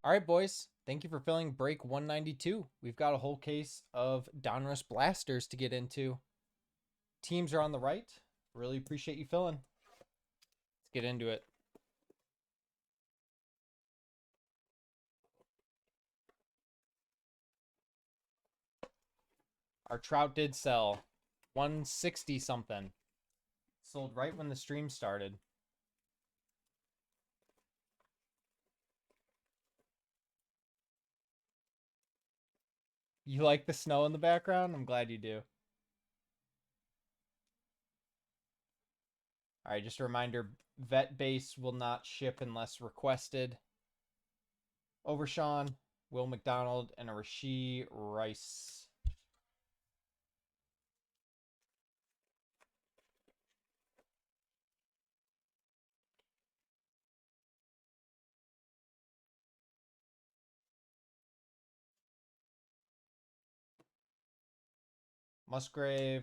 All right, boys. Thank you for filling break 192. We've got a whole case of Donruss blasters to get into. Teams are on the right. Really appreciate you filling. Let's get into it. Our Trout did sell 160 something. Sold right when the stream started. You like the snow in the background? I'm glad you do. All right, just a reminder, vet base will not ship unless requested. Overshawn, Will McDonald, and a Rasheed Rice. Musgrave,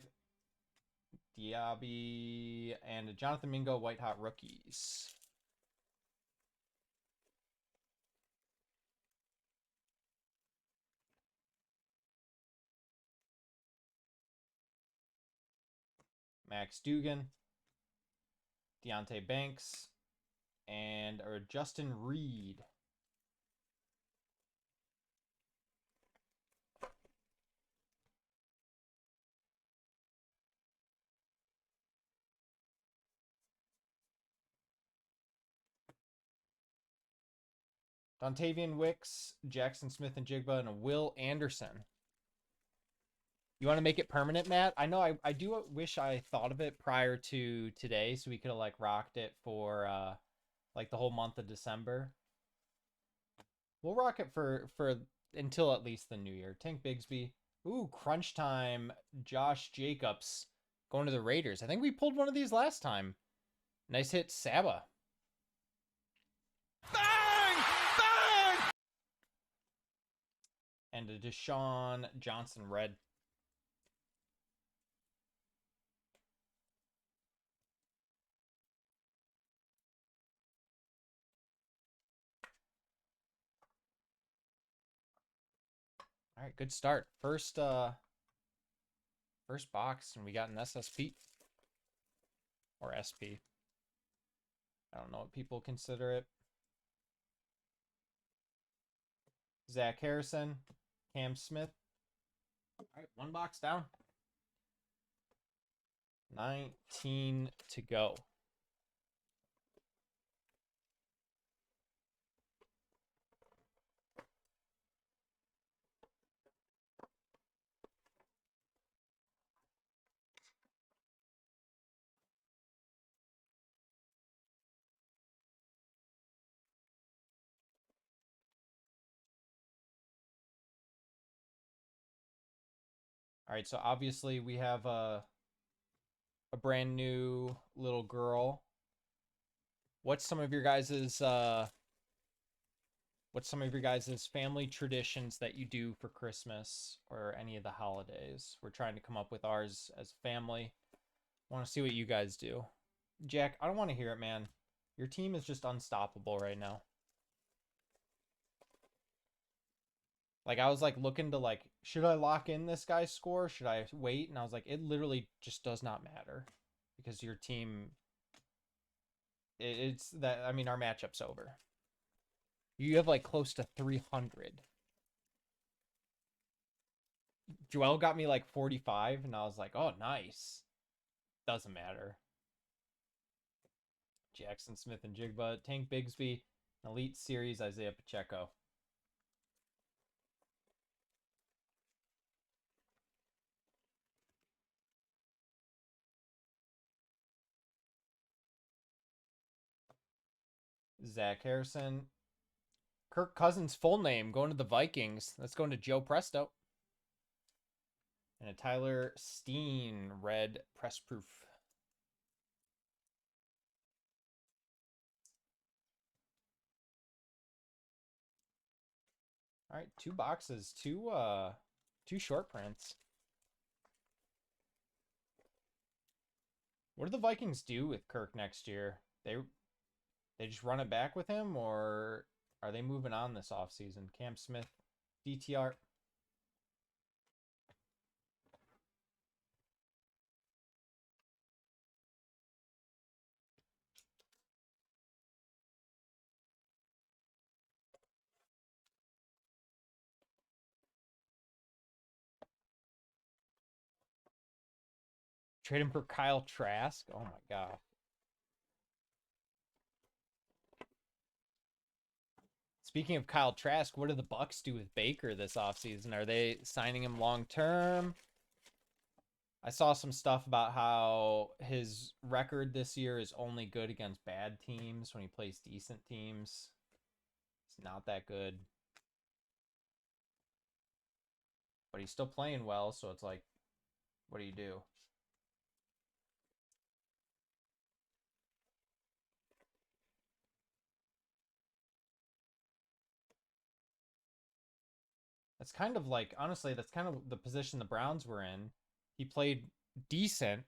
Diaby, and Jonathan Mingo White Hot rookies. Max Dugan, Deontay Banks, and Justin Reed. Dontavian Wicks, Jackson Smith and Jigba, and a Will Anderson. You want to make it permanent, Matt? I know I do wish I thought of it prior to today so we could have like rocked it for like the whole month of December. We'll rock it for until at least the new year. Tank Bigsby. Ooh, crunch time. Josh Jacobs going to the Raiders. I think we pulled one of these last time. Nice hit, Saba. Bang! Bang! And a Deshaun Johnson red. All right, good start. First box, and we got an SSP or SP. I don't know what people consider it. Zach Harrison, Cam Smith. All right, one box down. 19 to go. All right, so obviously we have a brand new little girl. What's some of your guys's family traditions that you do for Christmas or any of the holidays? We're trying to come up with ours as family. Want to see what you guys do. Jack, I don't want to hear it, man. Your team is just unstoppable right now. Like I was like looking to like, should I lock in this guy's score? Should I wait? And I was like, it literally just does not matter because your team. It's that I mean our matchup's over. You have like close to 300. Joel got me like 45, and I was like, oh nice. Doesn't matter. Jackson Smith and Jigba, Tank Bigsby, Elite Series Isaiah Pacheco. Zach Harrison. Kirk Cousins' full name going to the Vikings. That's going to Joe Presto. And a Tyler Steen red press proof. All right, two boxes, two short prints. What do the Vikings do with Kirk next year? They just run it back with him, or Are they moving on this offseason? Cam Smith, DTR. Trade him for Kyle Trask. Oh my god. Speaking of Kyle Trask, what do the Bucks do with Baker this offseason? Are they signing him long term? I saw some stuff about how his record this year is only good against bad teams. When he plays decent teams, it's not that good. But he's still playing well, so it's like, what do you do? That's kind of like, honestly, that's kind of the position the Browns were in. He played decent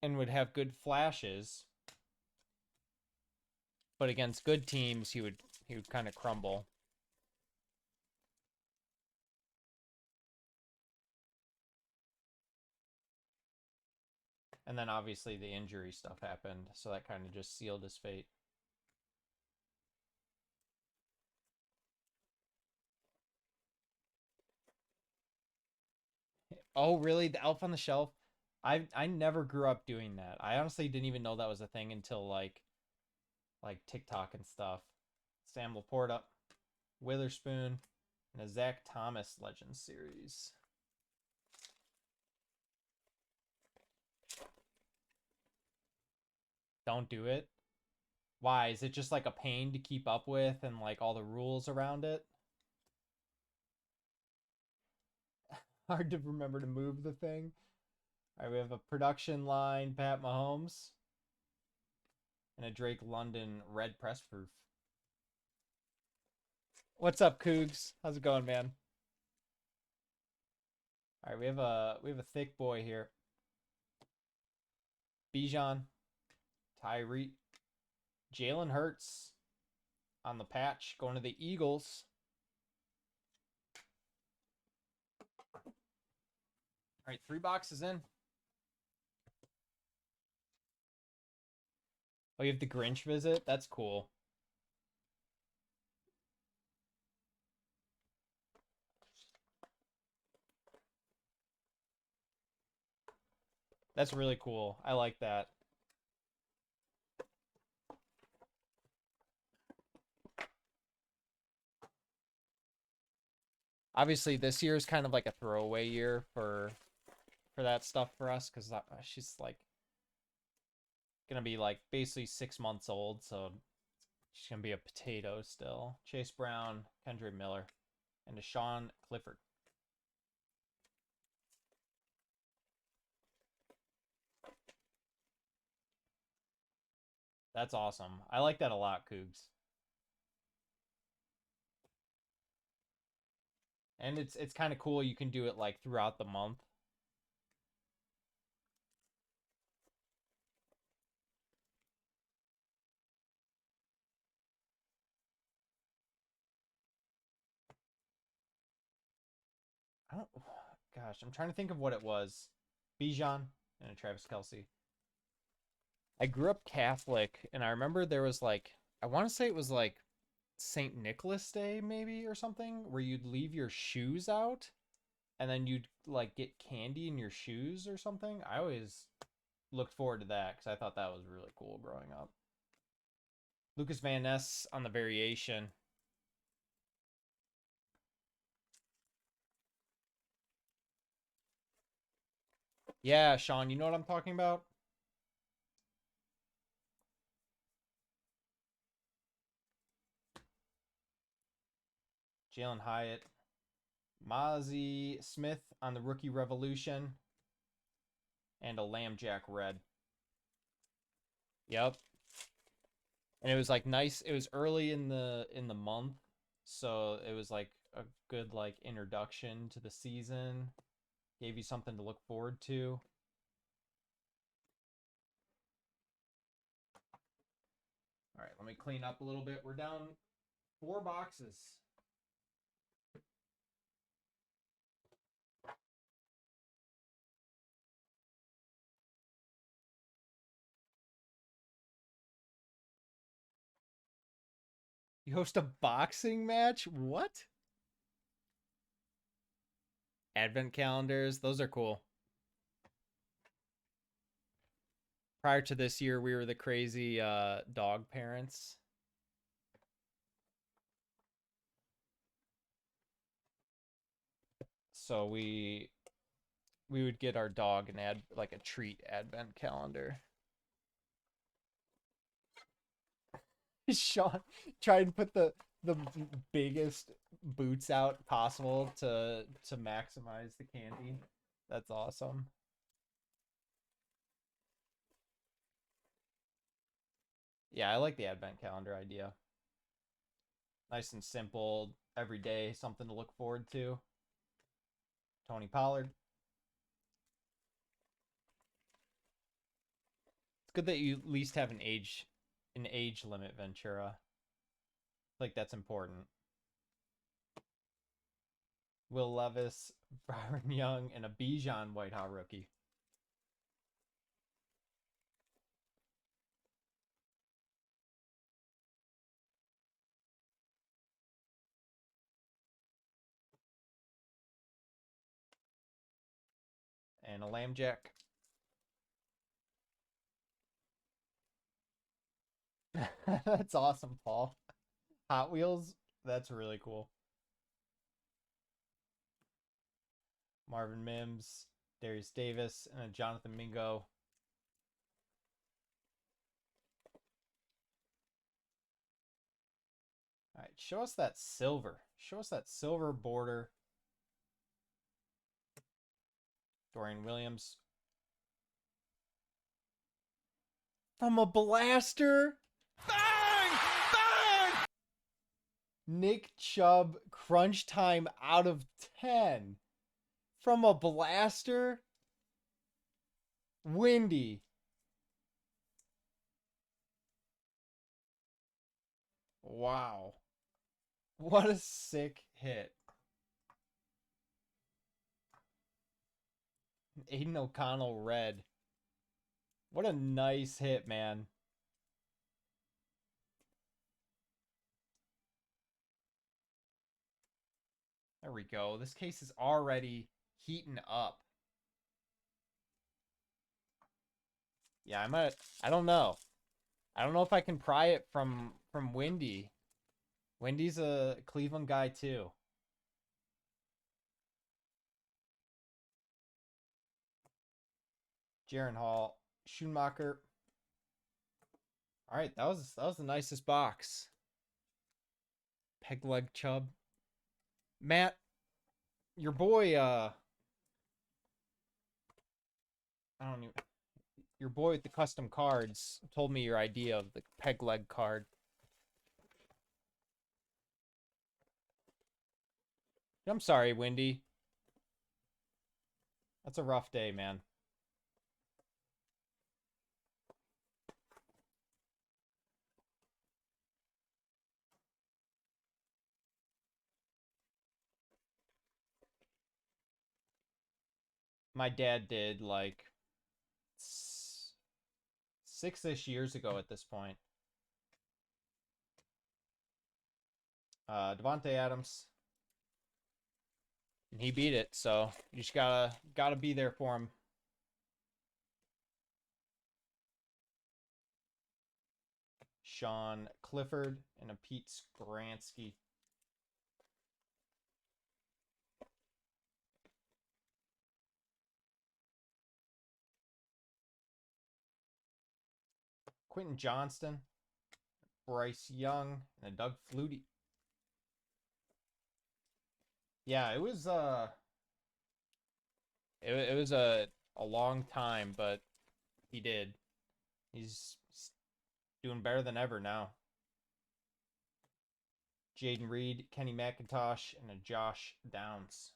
and would have good flashes, but against good teams, he would kind of crumble. And then obviously the injury stuff happened, so that kind of just sealed his fate. Oh, really? The Elf on the Shelf? I never grew up doing that. I honestly didn't even know that was a thing until like TikTok and stuff. Sam Laporta, Witherspoon, and a Zach Thomas Legends series. Don't do it. Why? Is it just like a pain to keep up with and like all the rules around it? Hard to remember to move the thing. All right, we have a production line, Pat Mahomes, and a Drake London red press proof. What's up, Cougs? How's it going, man? All right, we have a thick boy here. Bijan, Tyree, Jalen Hurts on the patch, going to the Eagles. All right, 3 boxes in. Oh, you have the Grinch visit? That's cool. That's really cool. I like that. Obviously, this year is kind of like a throwaway year for that stuff for us because she's like gonna be like basically 6 months old, so she's gonna be a potato still. Chase Brown, Kendra Miller, and Deshaun Clifford. That's awesome. I like that a lot, Cougs. And it's kind of cool. You can do it like throughout the month. I don't. Gosh, I'm trying to think of what it was. Bijan and a Travis Kelce. I grew up Catholic, and I remember there was like I want to say it was like St. Nicholas Day maybe or something where you'd leave your shoes out and then you'd like get candy in your shoes or something. I always looked forward to that because I thought that was really cool growing up. Lucas Van Ness on the variation. Yeah, Sean, you know what I'm talking about? Jalen Hyatt. Mozzie Smith on the rookie revolution. And a Lambjack red. Yep. And it was like nice. It was early in the month, so it was like a good like introduction to the season. Gave you something to look forward to. All right, let me clean up a little bit. We're down 4 boxes. You host a boxing match? What? Advent calendars, those are cool. Prior to this year, we were the crazy dog parents. So we would get our dog an like a treat advent calendar. Sean tried to put the biggest boots out possible to maximize the candy. That's awesome. Yeah, I like the advent calendar idea. Nice and simple, every day, something to look forward to. Tony Pollard. It's good that you at least have an age limit, Ventura. Like that's important. Will Levis, Byron Young, and a Bijan White Hot rookie. And a Lamb Jack. That's awesome, Paul. Hot Wheels, that's really cool. Marvin Mims, Darius Davis, and a Jonathan Mingo. All right, show us that silver. Show us that silver border. Dorian Williams. From a blaster. Bang! Bang! Nick Chubb, crunch time out of 10. From a blaster. Windy. Wow. What a sick hit. Aiden O'Connell red. What a nice hit, man. There we go. This case is already heating up. Yeah, I don't know. I don't know if I can pry it from Windy. Windy's a Cleveland guy too. Jaron Hall, Schumacher. All right, that was the nicest box. Peg leg Chubb. Matt, your boy I don't even your boy with the custom cards told me your idea of the peg leg card. I'm sorry, Windy. That's a rough day, man. My dad did like 6-ish years ago at this point. Devontae Adams. And he beat it, so you just gotta be there for him. Sean Clifford and a Pete Skransky. Quentin Johnston, Bryce Young, and a Doug Flutie. Yeah, it was it was a long time, but he did. He's doing better than ever now. Jaden Reed, Kenny McIntosh, and a Josh Downs.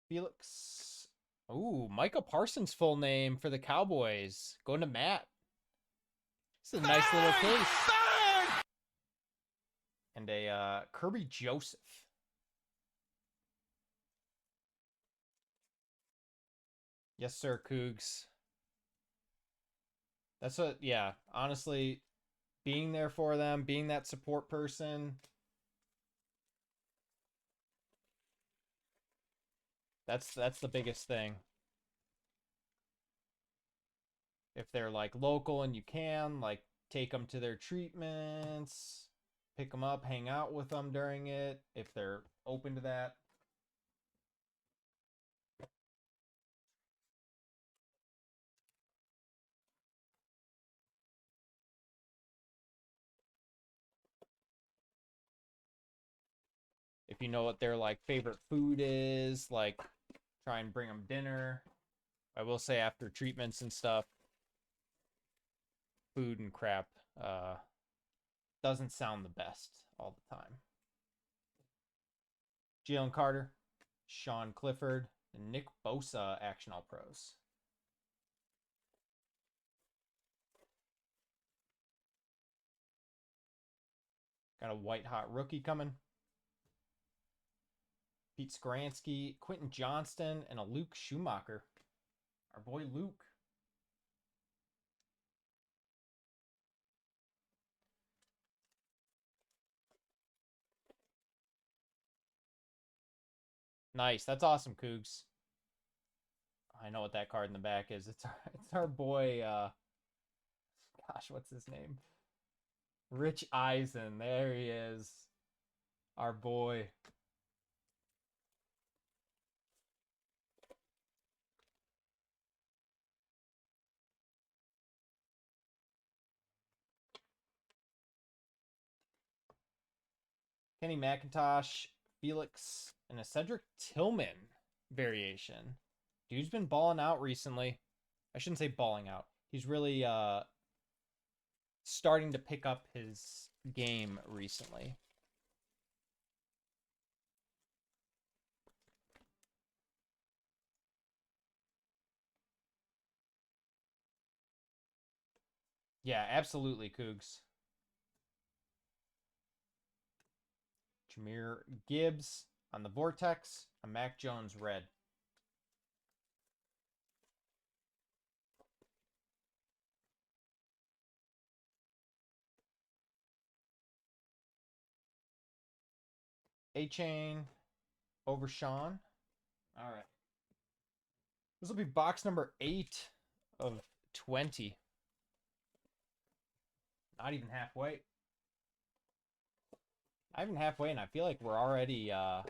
Felix. Ooh, Micah Parsons' full name for the Cowboys. Going to Matt. This is a nice little case. Bang! And a Kirby Joseph. Yes, sir, Cougs. That's what, yeah, honestly, being there for them, being that support person. That's the biggest thing. If they're like local and you can, like, take them to their treatments, pick them up, hang out with them during it, if they're open to that. If you know what their like favorite food is, like try and bring them dinner. I will say after treatments and stuff, food and crap doesn't sound the best all the time. Jalen Carter, Sean Clifford, and Nick Bosa Action All Pros. Got a white hot rookie coming. Pete Skaransky, Quentin Johnston, and a Luke Schumacher. Our boy Luke. Nice. That's awesome, Cougs. I know what that card in the back is. It's our boy, gosh, what's his name? Rich Eisen. There he is. Our boy. Kenny McIntosh, Felix, and a Cedric Tillman variation. Dude's been balling out recently. I shouldn't say balling out. He's really starting to pick up his game recently. Yeah, absolutely, Cougs. Jameer Gibbs on the Vortex, a Mac Jones red. A-Chain over Sean. All right. This will be box number 8 of 20. Not even halfway. Not even halfway, and I feel like we're already a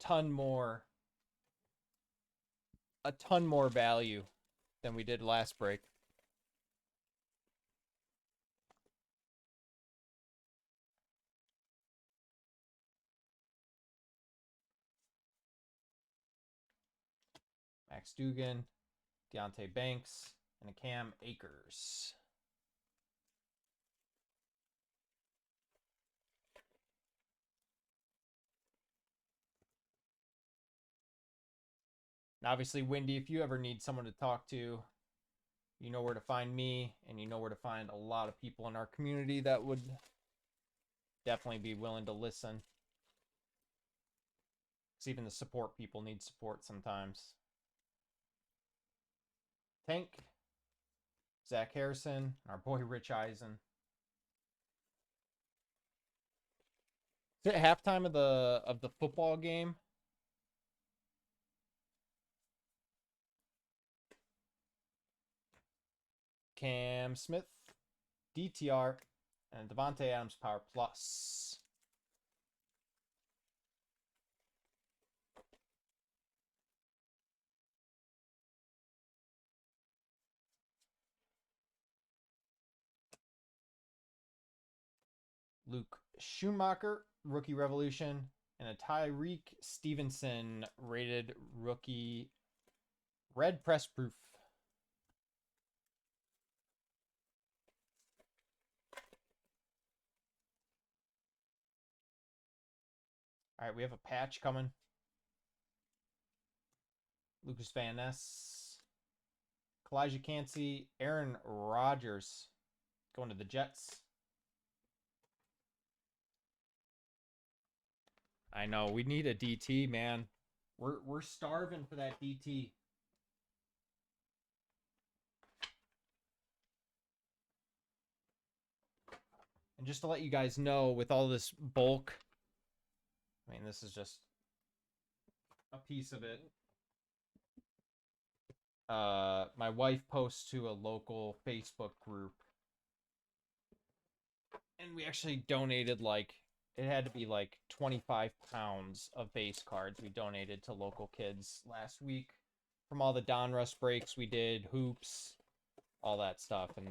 ton more value than we did last break. Max Dugan, Deontay Banks, and a Cam Akers. And obviously, Wendy, if you ever need someone to talk to, you know where to find me, and you know where to find a lot of people in our community that would definitely be willing to listen. Because even the support people need support sometimes. Tank, Zach Harrison, and our boy Rich Eisen. Is it halftime of the football game? Cam Smith, DTR, and Devontae Adams Power Plus. Luke Schumacher, Rookie Revolution, and a Tyreek Stevenson rated rookie red press proof. All right, we have a patch coming. Lucas Van Ness, Kalijah Cansey, Aaron Rodgers going to the Jets. I know we need a DT, man. We're starving for that DT. And just to let you guys know, with all this bulk, I mean, this is just a piece of it. My wife posts to a local Facebook group, and we actually donated like, it had to be like 25 pounds of base cards we donated to local kids last week from all the Donruss breaks we did, hoops, all that stuff. And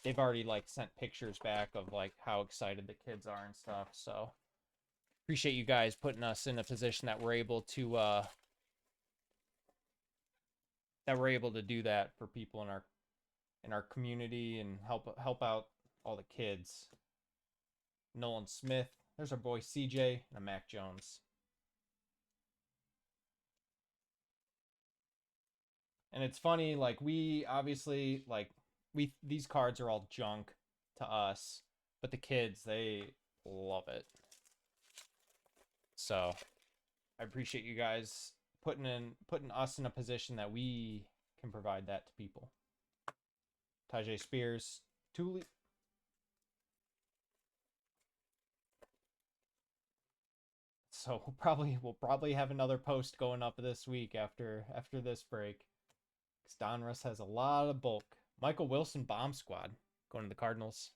they've already like sent pictures back of like how excited the kids are and stuff. So appreciate you guys putting us in a position that we're able to do that for people in our community and help out all the kids. Nolan Smith, there's our boy CJ and a Mac Jones. And it's funny, like we obviously like these cards are all junk to us, but the kids, they love it. So I appreciate you guys putting us in a position that we can provide that to people. Tajay Spears, Thule. So we'll probably have another post going up this week after this break. Because Donruss has a lot of bulk. Michael Wilson bomb squad going to the Cardinals.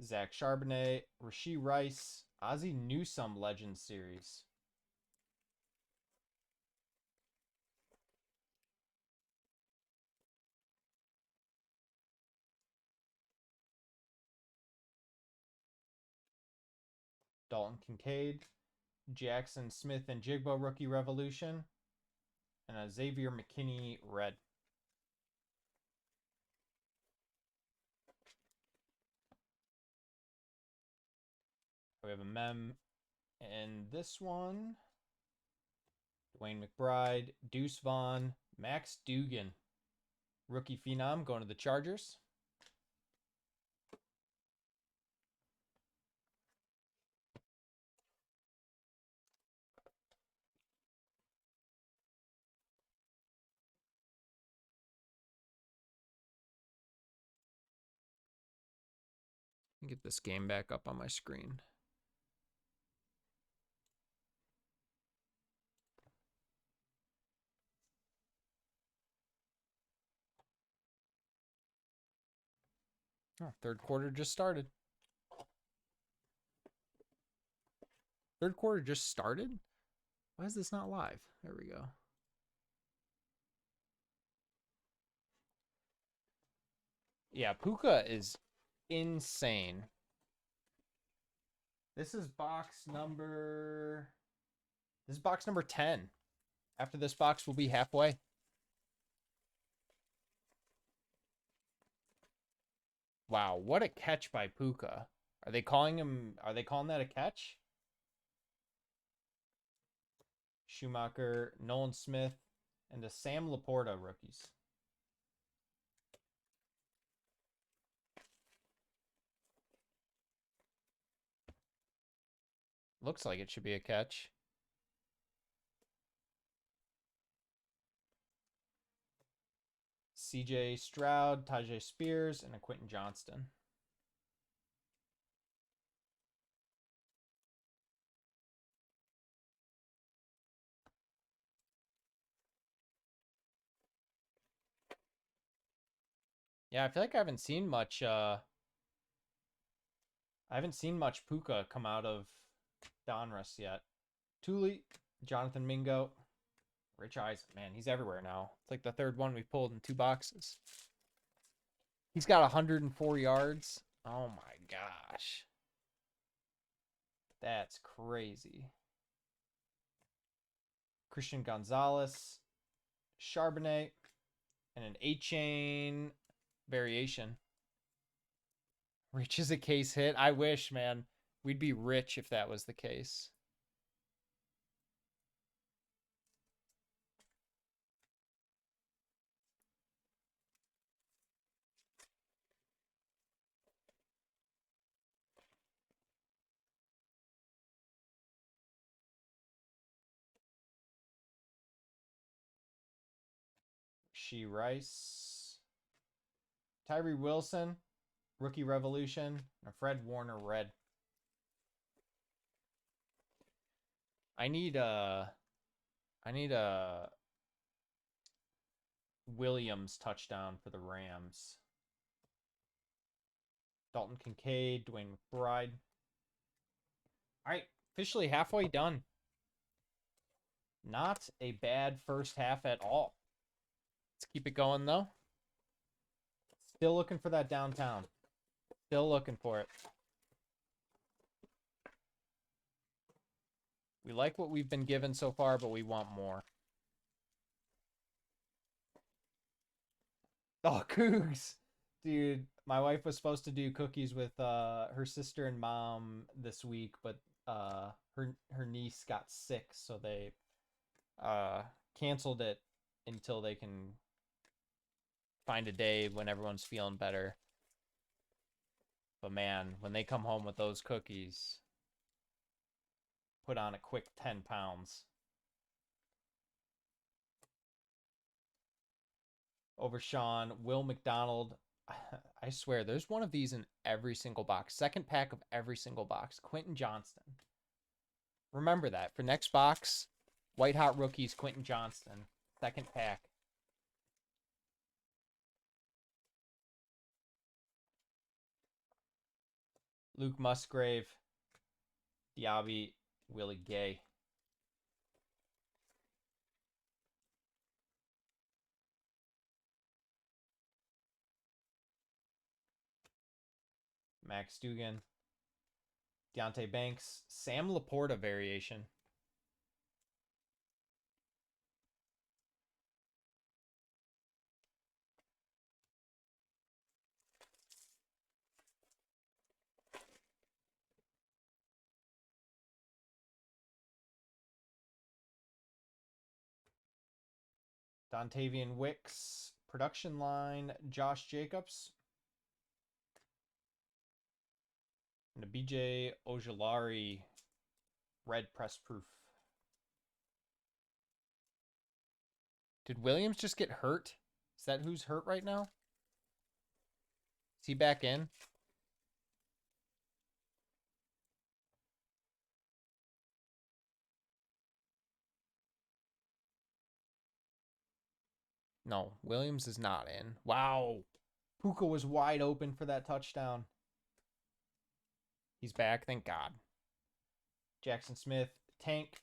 Zach Charbonnet, Rashee Rice, Ozzie Newsome Legends Series. Dalton Kincaid, Jackson Smith and Jigba Rookie Revolution, and a Xavier McKinney Red. We have a mem and this one. Dwayne McBride, Deuce Vaughn, Max Dugan. Rookie Phenom going to the Chargers. Get this game back up on my screen. Oh, third quarter just started. Third quarter just started? Why is this not live? There we go. Yeah, Puka is insane. This is box number 10. After this box, we'll be halfway. Wow, what a catch by Puka. Are they calling that a catch? Schumacher, Nolan Smith, and the Sam Laporta rookies. Looks like it should be a catch. CJ Stroud, Tajay Spears, and a Quentin Johnston. Yeah, I feel like I haven't seen much Puka come out of Donruss yet. Thule, Jonathan Mingo, Rich Eisen. Man, he's everywhere now. It's like the third one we pulled in 2 boxes. He's got 104 yards. Oh my gosh. That's crazy. Christian Gonzalez, Charbonnet, and an 8-chain variation. Rich is a case hit. I wish, man. We'd be rich if that was the case. She Rice, Tyree Wilson, Rookie Revolution, and a Fred Warner red. I need a Williams touchdown for the Rams. Dalton Kincaid, Dwayne McBride. All right, officially halfway done. Not a bad first half at all. Let's keep it going, though. Still looking for that downtown. Still looking for it. We like what we've been given so far, but we want more. Oh, Cougs! Dude, my wife was supposed to do cookies with her sister and mom this week, but her niece got sick, so they canceled it until they can find a day when everyone's feeling better. But man, when they come home with those cookies, put on a quick 10 pounds. Over Sean, Will McDonald. I swear, there's one of these in every single box. Second pack of every single box. Quentin Johnston. Remember that. For next box, White Hot Rookies, Quentin Johnston. Second pack. Luke Musgrave. Diaby. Willie Gay. Max Dugan. Deontay Banks. Sam Laporta variation. Dontavian Wicks. Production line. Josh Jacobs. And a BJ Ojulari red press proof. Did Williams just get hurt? Is that who's hurt right now? Is he back in? No, Williams is not in. Wow. Puka was wide open for that touchdown. He's back, thank God. Jackson Smith, Tank.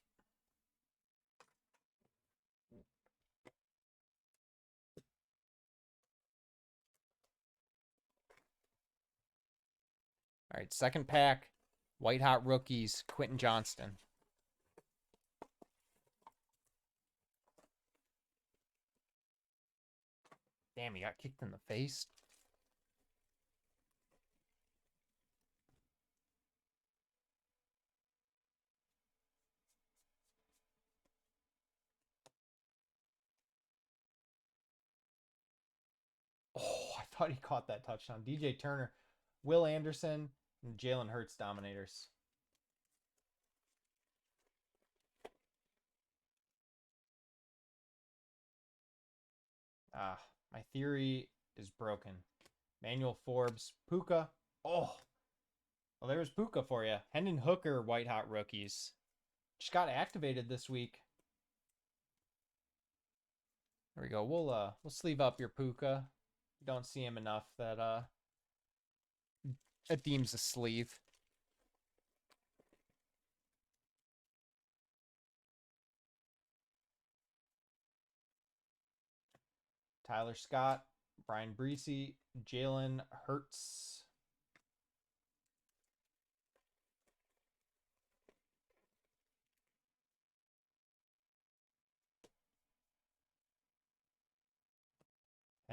All right, second pack. White Hot Rookies, Quentin Johnston. Damn, he got kicked in the face. Oh, I thought he caught that touchdown. DJ Turner, Will Anderson, and Jalen Hurts dominators. Ah, my theory is broken. Manuel Forbes, Puka. Oh, well, there's Puka for you. Hendon Hooker, White Hot Rookies. Just got activated this week. There we go. We'll sleeve up your Puka. Don't see him enough that it deems a sleeve. Tyler Scott, Brian Breesy, Jalen Hurts.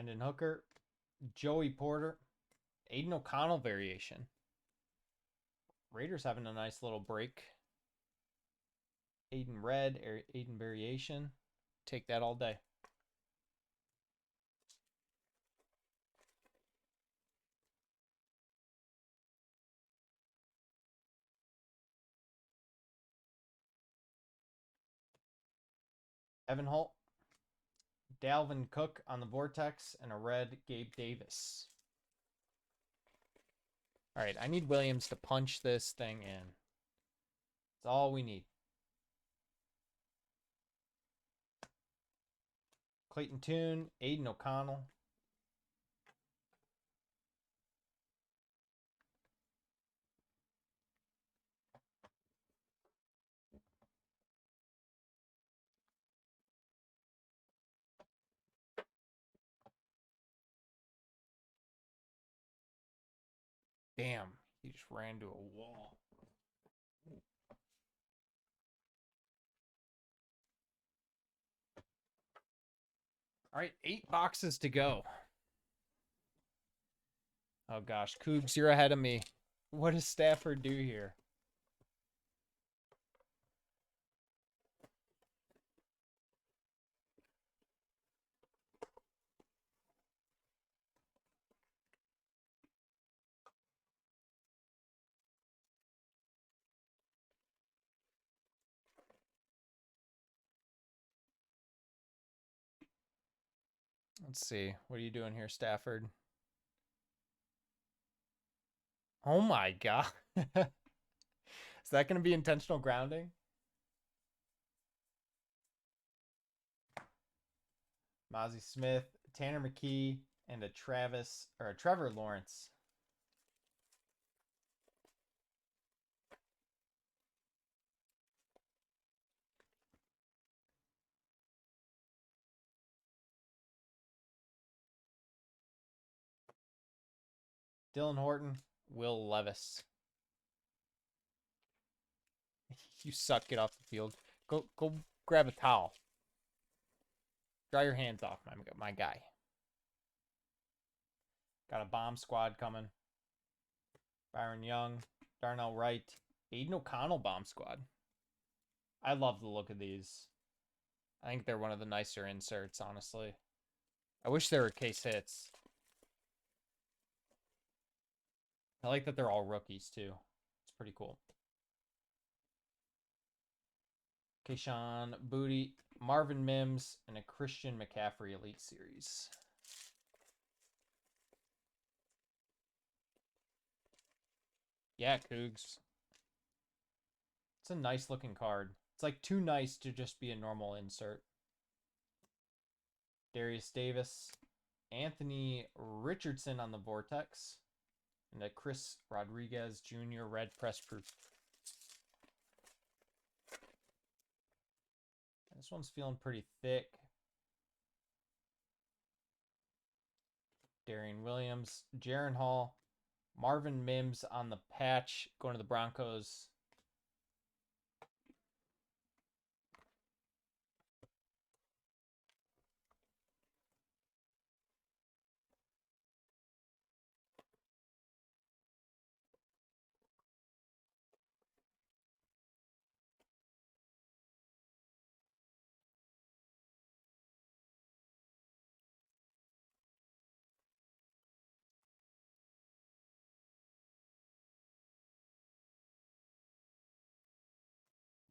Hendon Hooker, Joey Porter, Aiden O'Connell variation. Raiders having a nice little break. Aiden Red, Aiden variation. Take that all day. Evan Holt, Dalvin Cook on the Vortex, and a red Gabe Davis. All right, I need Williams to punch this thing in. That's all we need. Clayton Tune, Aiden O'Connell. Damn, he just ran to a wall. All right, 8 boxes to go. Oh gosh, Cougs, you're ahead of me. What does Stafford do here? Let's see. What are you doing here, Stafford? Oh my god. Is that going to be intentional grounding? Mozzie Smith, Tanner McKee, and a Trevor Lawrence. Dylan Horton, Will Levis. You suck. Get off the field. Go grab a towel. Dry your hands off, my guy. Got a bomb squad coming. Byron Young, Darnell Wright, Aiden O'Connell bomb squad. I love the look of these. I think they're one of the nicer inserts, honestly. I wish they were case hits. I like that they're all rookies, too. It's pretty cool. Keyshawn Booty, Marvin Mims, and a Christian McCaffrey Elite Series. Yeah, Cougs. It's a nice looking card. It's like too nice to just be a normal insert. Darius Davis, Anthony Richardson on the Vortex, and a Chris Rodriguez Jr. red press proof. This one's feeling pretty thick. Darian Williams, Jaron Hall, Marvin Mims on the patch, going to the Broncos.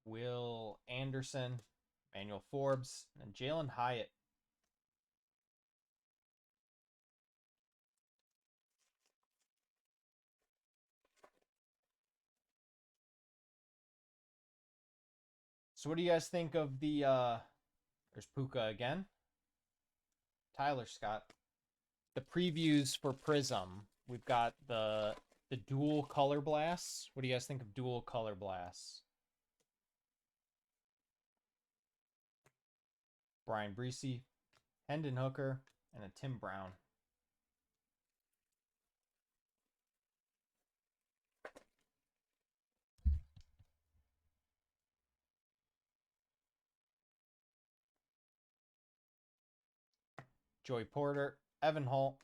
Will Anderson, Emmanuel Forbes, and Jalen Hyatt. So what do you guys think of the there's Puka again. Tyler Scott. The previews for Prism. We've got the dual color blasts. What do you guys think of dual color blasts? Brian Breesy, Hendon Hooker, and a Tim Brown. Joey Porter, Evan Holt,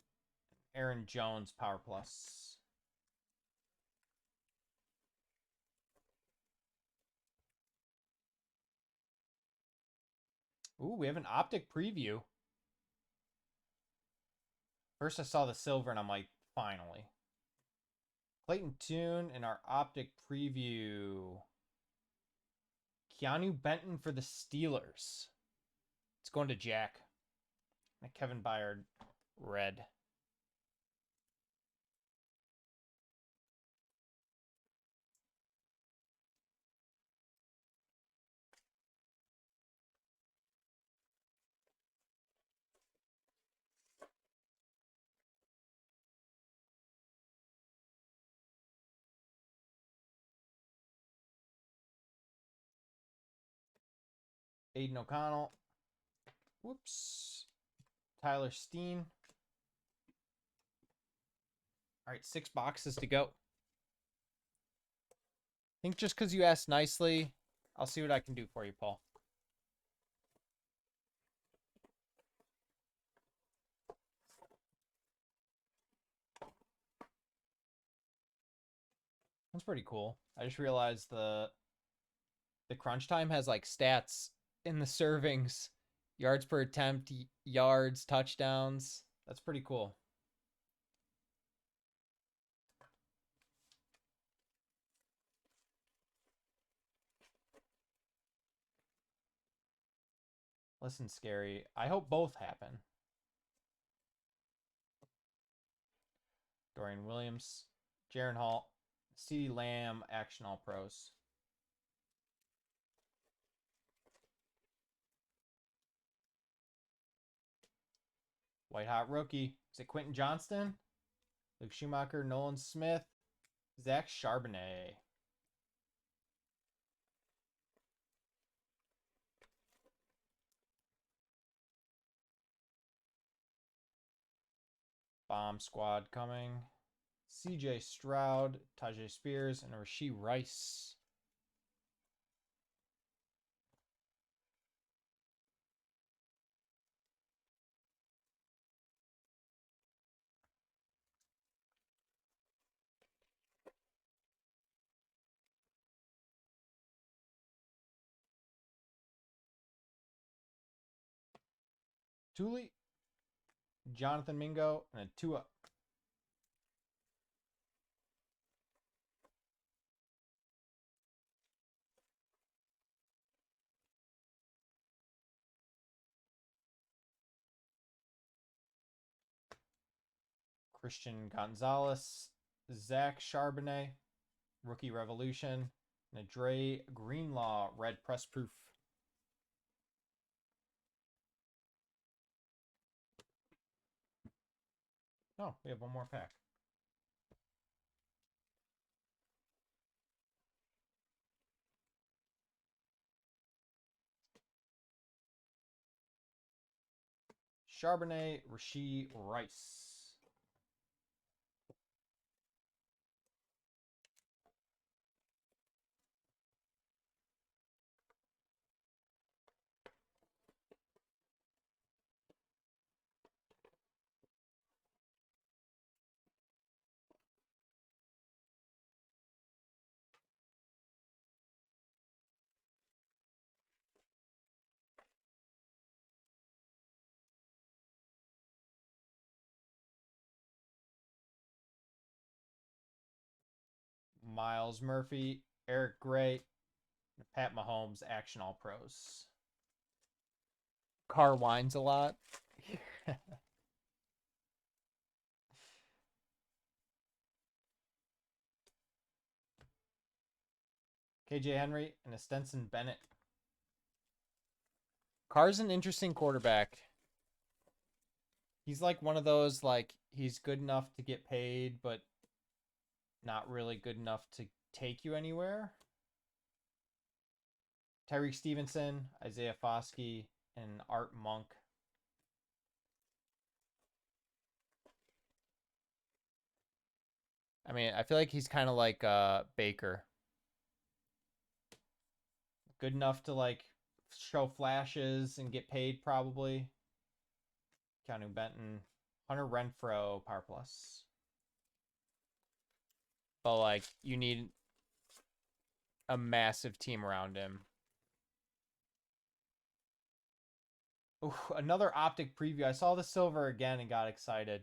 Aaron Jones, Power Plus. Ooh, we have an optic preview. First I saw the silver and I'm like, finally. Clayton Tune in our optic preview. Keanu Benton for the Steelers. It's going to Jack. And Kevin Byard, red. Aiden O'Connell. Whoops. Tyler Steen. All right, 6 boxes to go. I think just because you asked nicely, I'll see what I can do for you, Paul. That's pretty cool. I just realized the crunch time has like stats in the servings, yards per attempt, yards, touchdowns. That's pretty cool. Listen, Scary, I hope both happen. Dorian Williams, Jaron Hall, CeeDee Lamb, Action All Pros. White Hot Rookie. Is it Quentin Johnston? Luke Schumacher, Nolan Smith, Zach Charbonnet. Bomb Squad coming. CJ Stroud, Tajay Spears, and Rashee Rice. Thule, Jonathan Mingo, and a Tua. Christian Gonzalez, Zach Charbonnet, Rookie Revolution, and a Dre Greenlaw, red press proof. Oh, we have one more pack. Charbonnet, Rashee Rice. Miles Murphy, Eric Gray, Pat Mahomes, Action All Pros. Car whines a lot. KJ Henry and a Stenson Bennett. Carr's an interesting quarterback. He's like one of those, like, he's good enough to get paid, but not really good enough to take you anywhere. Tyreek Stevenson, Isaiah Foskey, and Art Monk. I mean, I feel like he's kind of like Baker. Good enough to like show flashes and get paid probably. Keanu Benton, Hunter Renfroe, Power Plus. But, like, you need a massive team around him. Ooh, another optic preview. I saw the silver again and got excited.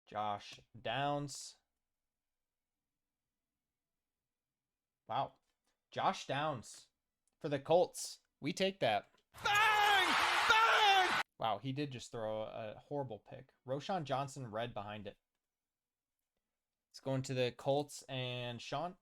Josh Downs. Wow. Josh Downs for the Colts. We take that. Bang! Bang! Wow, he did just throw a horrible pick. Roshan Johnson, red behind it. It's going to the Colts and Sean.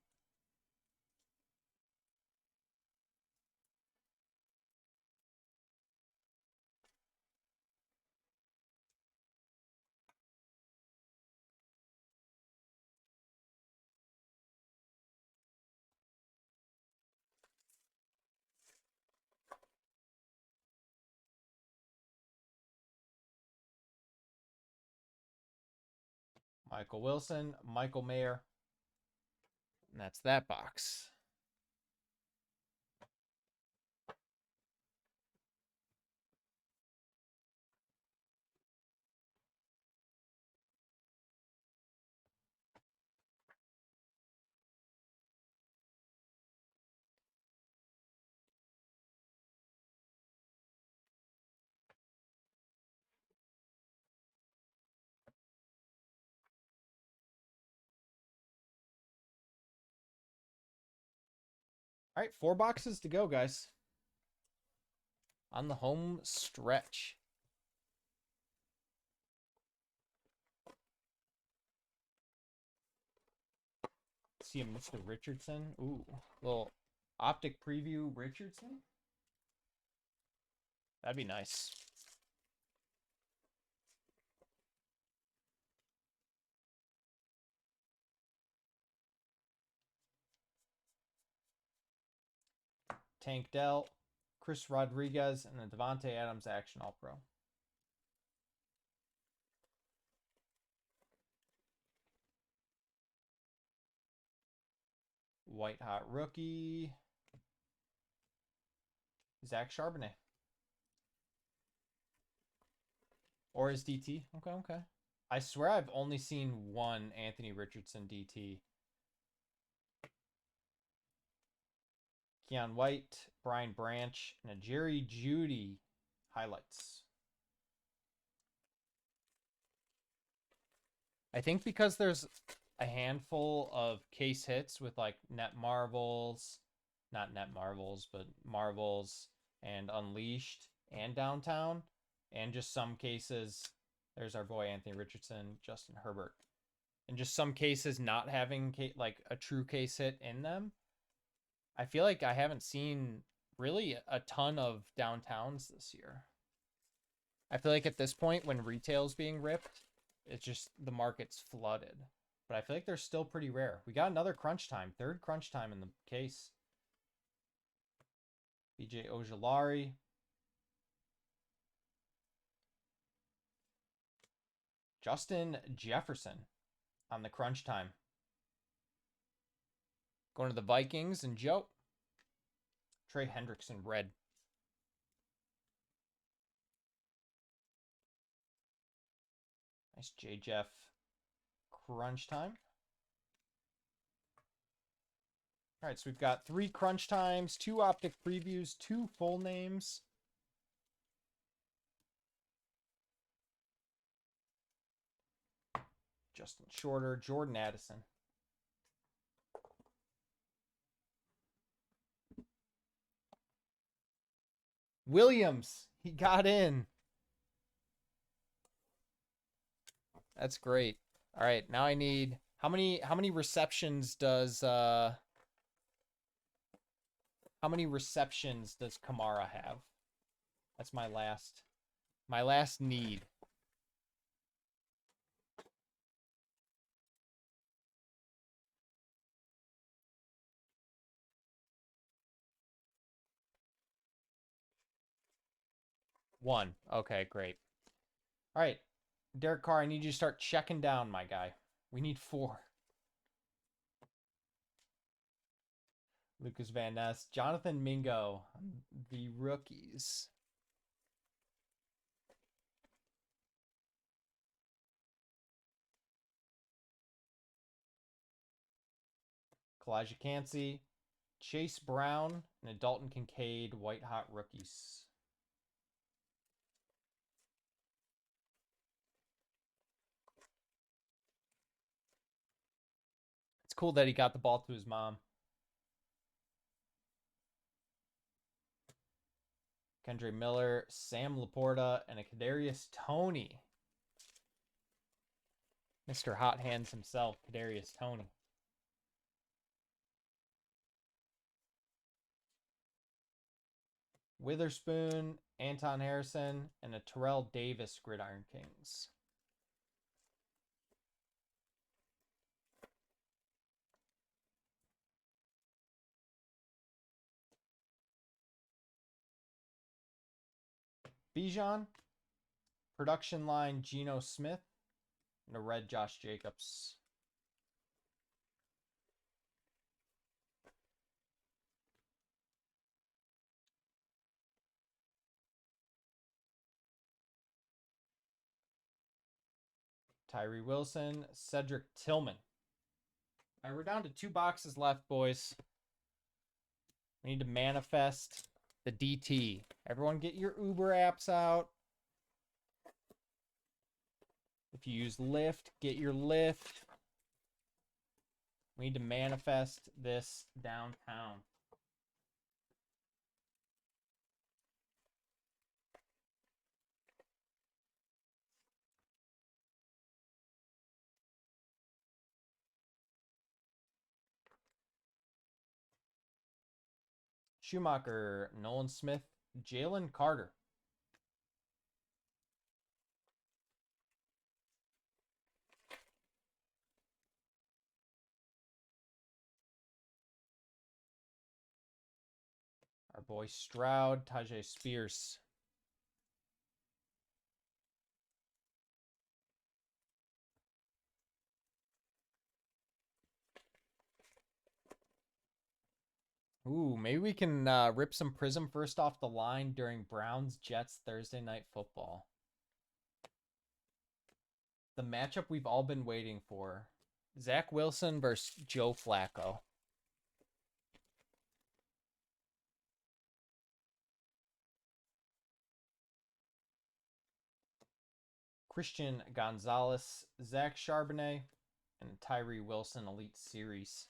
Michael Wilson, Michael Mayer. And that's that box. All right, 4 boxes to go, guys. On the home stretch. See a Mr. Richardson. Ooh, little optic preview Richardson. That'd be nice. Tank Dell, Chris Rodriguez, and the Devontae Adams Action All-Pro. White Hot Rookie. Zach Charbonnet. Or his DT. Okay, okay. I swear I've only seen one Anthony Richardson DT. Keon White, Brian Branch, and a Jerry Jeudy highlights. I think because there's a handful of case hits with like net marvels, not net marvels, but marvels and unleashed and downtown, and just some cases, there's our boy Anthony Richardson, Justin Herbert, and just some cases not having like a true case hit in them. I feel like I haven't seen really a ton of downtowns this year. I feel like at this point when retail's being ripped, it's just the market's flooded. But I feel like they're still pretty rare. We got another crunch time, 3rd crunch time in the case. BJ Ojulari. Justin Jefferson on the crunch time. Going to the Vikings and Joe. Trey Hendrickson, red. Nice J. Jeff crunch time. All right, so we've got 3 crunch times, 2 optic previews, 2 full names. Justin Shorter, Jordan Addison. Williams, he got in. That's great. All right, now I need how many receptions does Kamara have? That's my last need. One. Okay, great. All right, Derek Carr, I need you to start checking down, my guy. We need 4. Lucas Van Ness. Jonathan Mingo. The rookies. Kalijah Cansey. Chase Brown. And a Dalton Kincaid. White Hot rookies. It's cool that he got the ball to his mom. Kendre Miller, Sam Laporta, and a Kadarius Toney. Mr. Hot Hands himself, Kadarius Toney. Witherspoon, Anton Harrison, and a Terrell Davis Gridiron Kings. Bijan, production line Geno Smith, and a red Josh Jacobs. Tyree Wilson, Cedric Tillman. All right, we're down to 2 boxes left, boys. We need to manifest the DT. Everyone get your Uber apps out. If you use Lyft, get your Lyft. We need to manifest this downtown. Schumacher, Nolan Smith, Jalen Carter. Our boy Stroud, Tajay Spears. Ooh, maybe we can rip some Prism first off the line during Browns-Jets Thursday Night Football. The matchup we've all been waiting for. Zach Wilson versus Joe Flacco. Christian Gonzalez, Zach Charbonnet, and Tyree Wilson Elite Series.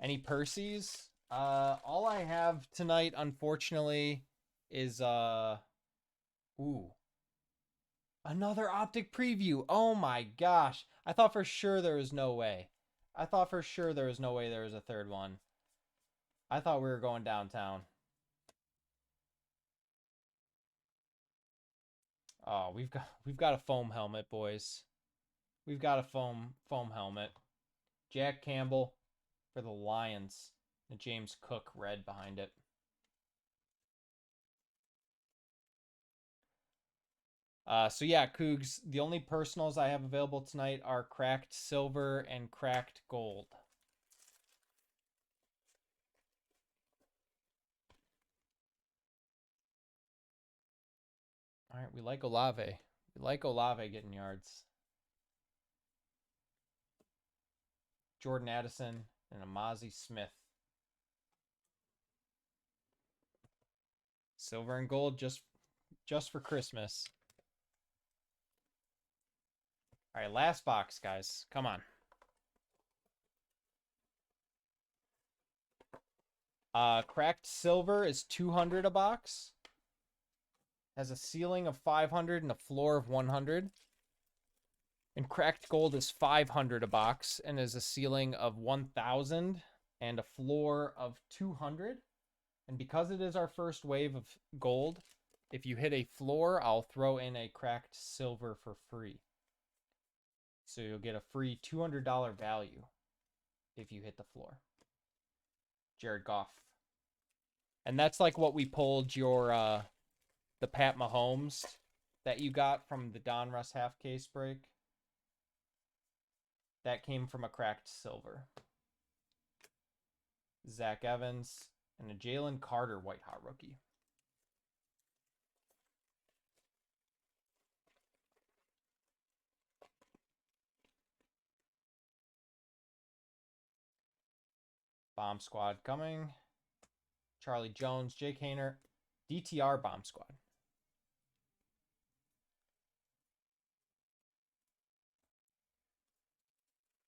Any Percy's? All I have tonight, unfortunately, is another optic preview. Oh my gosh. I thought for sure there was no way. I thought for sure there was no way there was a third one. I thought we were going downtown. Oh, we've got a foam helmet, boys. We've got a foam helmet. Jack Campbell for the Lions. And James Cook red behind it. So yeah, Cougs, the only personals I have available tonight are cracked silver and cracked gold. All right, we like Olave. We like Olave getting yards. Jordan Addison and Amazi Smith. Silver and gold just for Christmas. All right, last box, guys. Come on. Cracked silver is 200 a box. Has a ceiling of 500 and a floor of 100. And cracked gold is 500 a box and is a ceiling of 1,000 and a floor of 200. And because it is our first wave of gold, if you hit a floor, I'll throw in a cracked silver for free. So you'll get a free $200 value if you hit the floor. Jared Goff. And that's like what we pulled your the Pat Mahomes that you got from the Donruss half case break. That came from a cracked silver. Zach Evans, and a Jalen Carter White Hot rookie. Bomb Squad coming. Charlie Jones, Jake Haener, DTR Bomb Squad.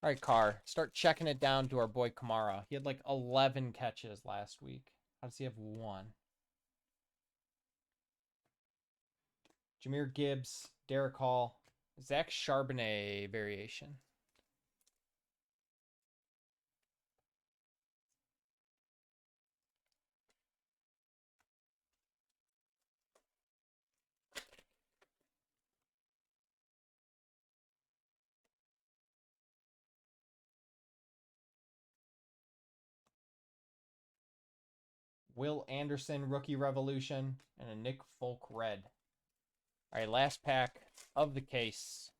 All right, Carr, start checking it down to our boy Kamara. He had like 11 catches last week. How does he have 1? Jahmyr Gibbs, Derek Hall, Zach Charbonnet variation. Will Anderson, Rookie Revolution, and a Nick Folk Red. All right, last pack of the case.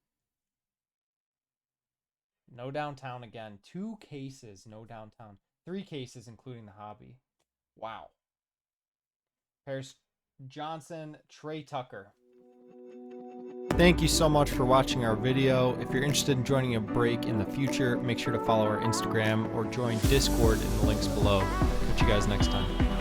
No downtown again. 2 cases, no downtown. 3 cases, including the hobby. Wow. Paris Johnson, Trey Tucker. Thank you so much for watching our video. If you're interested in joining a break in the future, make sure to follow our Instagram or join Discord in the links below. Catch you guys next time.